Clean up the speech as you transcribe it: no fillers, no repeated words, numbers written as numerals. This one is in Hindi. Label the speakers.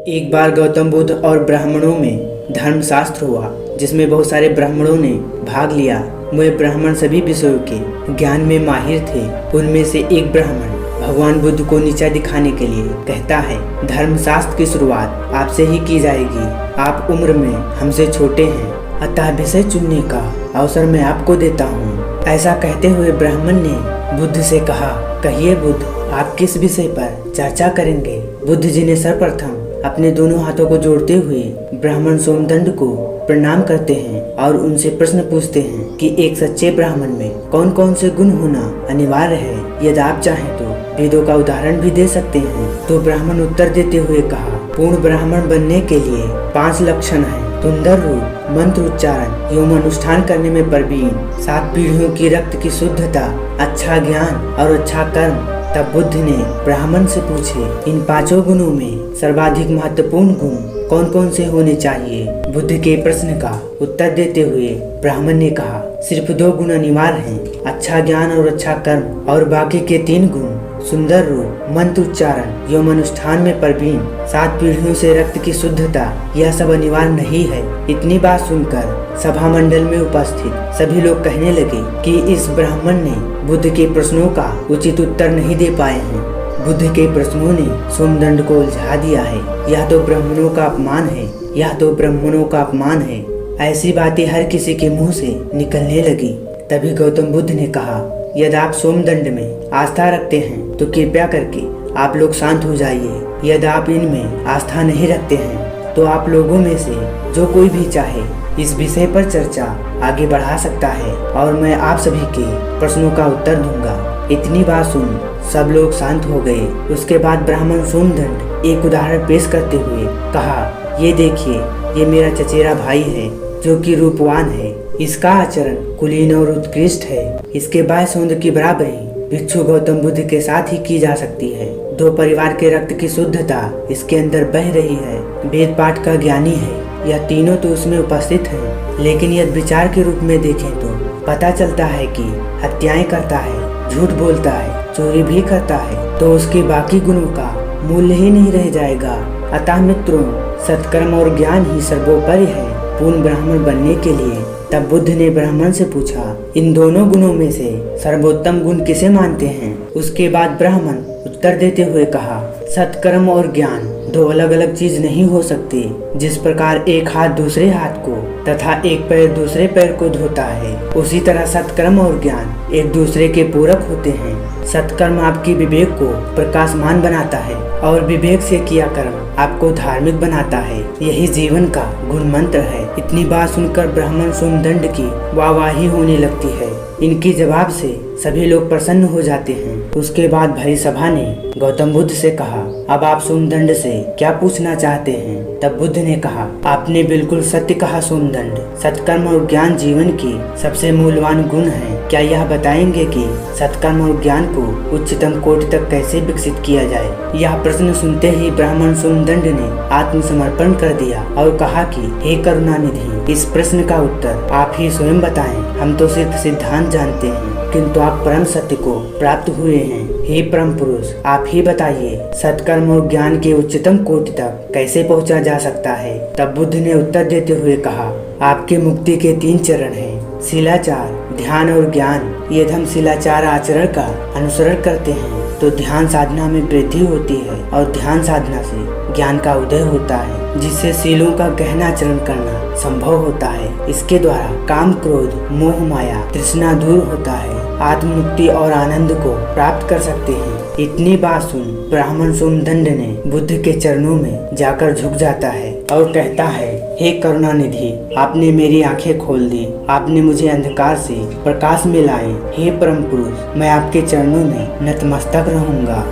Speaker 1: एक बार गौतम बुद्ध और ब्राह्मणों में धर्मशास्त्र हुआ, जिसमें बहुत सारे ब्राह्मणों ने भाग लिया। वे ब्राह्मण सभी विषयों के ज्ञान में माहिर थे। उनमें से एक ब्राह्मण भगवान बुद्ध को नीचा दिखाने के लिए कहता है, धर्मशास्त्र की शुरुआत आपसे ही की जाएगी। आप उम्र में हमसे छोटे हैं, अतः विषय चुनने का अवसर मैं आपको देता हूँ। ऐसा कहते हुए ब्राह्मण ने बुद्ध से कहा, कहिए बुद्ध, आप किस विषय पर चर्चा करेंगे। बुद्ध जी ने सर्वप्रथम अपने दोनों हाथों को जोड़ते हुए ब्राह्मण सोमदंड को प्रणाम करते हैं और उनसे प्रश्न पूछते हैं कि एक सच्चे ब्राह्मण में कौन कौन से गुण होना अनिवार्य है। यदि आप चाहें तो वेदों का उदाहरण भी दे सकते हैं। तो ब्राह्मण उत्तर देते हुए कहा, पूर्ण ब्राह्मण बनने के लिए 5 लक्षण हैं। सुंदर रूप, मंत्र उच्चारण एवं अनुष्ठान करने में प्रवीण, 7 पीढ़ियों की रक्त की शुद्धता, अच्छा ज्ञान और अच्छा कर्म। तब बुद्ध ने ब्राह्मण से पूछे, इन 5 गुणों में सर्वाधिक महत्वपूर्ण गुण कौन कौन से होने चाहिए। बुद्ध के प्रश्न का उत्तर देते हुए ब्राह्मण ने कहा, सिर्फ 2 गुण अनिवार्य हैं, अच्छा ज्ञान और अच्छा कर्म, और बाकी के 3 गुण सुंदर रूप, मंत्र उच्चारण एवं अनुष्ठान में प्रवीण, 7 पीढ़ियों से रक्त की शुद्धता, यह सब अनिवार्य नहीं है। इतनी बात सुनकर सभा मंडल में उपस्थित सभी लोग कहने लगे कि इस ब्राह्मण ने बुद्ध के प्रश्नों का उचित उत्तर नहीं दे पाए हैं। बुद्ध के प्रश्नों ने सोमदंड को उलझा दिया है। यह तो ब्राह्मणों का अपमान है, यह तो ब्राह्मणों का अपमान है। ऐसी बातें हर किसी के मुंह से निकलने लगी। तभी गौतम बुद्ध ने कहा, यदि आप सोमदंड में आस्था रखते हैं तो कृपया करके आप लोग शांत हो जाइए। यदि आप इनमें आस्था नहीं रखते हैं तो आप लोगों में से जो कोई भी चाहे इस विषय पर चर्चा आगे बढ़ा सकता है और मैं आप सभी के प्रश्नों का उत्तर दूंगा। इतनी बात सुन सब लोग शांत हो गए। उसके बाद ब्राह्मण सोमदंड एक उदाहरण पेश करते हुए कहा, ये देखिए, ये मेरा चचेरा भाई है जो कि रूपवान है। इसका आचरण कुलीन और उत्कृष्ट है। इसके बाह्य सौंदर्य की बराबरी भिक्षु गौतम बुद्ध के साथ ही की जा सकती है। 2 परिवार के रक्त की शुद्धता इसके अंदर बह रही है। वेद पाठ का ज्ञानी है। यह तीनों तो उसमें उपस्थित हैं, लेकिन यदि विचार के रूप में देखें तो पता चलता है कि हत्याएं करता है, झूठ बोलता है, चोरी भी करता है, तो उसके बाकी गुणों का मूल्य ही नहीं रह जाएगा। अतः मित्रों, सत्कर्म और ज्ञान ही सर्वोपरि है पूर्ण ब्राह्मण बनने के लिए। तब बुद्ध ने ब्राह्मण से पूछा, इन दोनों गुणों में से सर्वोत्तम गुण किसे मानते हैं। उसके बाद ब्राह्मण उत्तर देते हुए कहा, सत्कर्म और ज्ञान 2 अलग अलग चीज नहीं हो सकती। जिस प्रकार एक हाथ दूसरे हाथ को तथा एक पैर दूसरे पैर को धोता है, उसी तरह सत्कर्म और ज्ञान एक दूसरे के पूरक होते हैं। सत्कर्म आपकी विवेक को प्रकाशमान बनाता है और विवेक से किया कर्म आपको धार्मिक बनाता है। यही जीवन का गुण मंत्र है। इतनी बात सुनकर ब्राह्मण सोमदंड की वाहवाही होने लगती है। इनके जवाब से सभी लोग प्रसन्न हो जाते हैं। उसके बाद भरी सभा ने गौतम बुद्ध से कहा, अब आप सोमदंड से क्या पूछना चाहते हैं। तब बुद्ध ने कहा, आपने बिल्कुल सत्य कहा सोमदंड। सत्कर्म और ज्ञान जीवन की सबसे मूल्यवान गुण है। क्या यह बताएंगे कि सत्कर्म और ज्ञान को उच्चतम कोटि तक कैसे विकसित किया जाए। यह प्रश्न सुनते ही ब्राह्मण सोमदंड ने आत्मसमर्पण कर दिया और कहा कि हे करुणानिधि, इस प्रश्न का उत्तर आप ही स्वयं बताएं। हम तो सिर्फ सिद्धांत जानते हैं, किंतु आप परम सत्य को प्राप्त हुए हैं। हे परम पुरुष, आप ही बताइए, सत्कर्म और ज्ञान के उच्चतम कोटि तक कैसे पहुंचा जा सकता है। तब बुद्ध ने उत्तर देते हुए कहा, आपके मुक्ति के 3 चरण हैं, शिलाचार, ध्यान और ज्ञान। यदि हम शिलाचार आचरण का अनुसरण करते हैं तो ध्यान साधना में वृद्धि होती है और ध्यान साधना से ज्ञान का उदय होता है, जिससे शीलों का गहन आचरण करना संभव होता है। इसके द्वारा काम, क्रोध, मोह, माया, तृष्णा दूर होता है। आत्म मुक्ति और आनंद को प्राप्त कर सकते हैं। इतनी बात सुन ब्राह्मण सोमदंड ने बुद्ध के चरणों में जाकर झुक जाता है और कहता है, हे करुणानिधि, आपने मेरी आंखें खोल दी। आपने मुझे अंधकार से प्रकाश में लाए। हे परम पुरुष, मैं आपके चरणों में नतमस्तक रहूंगा।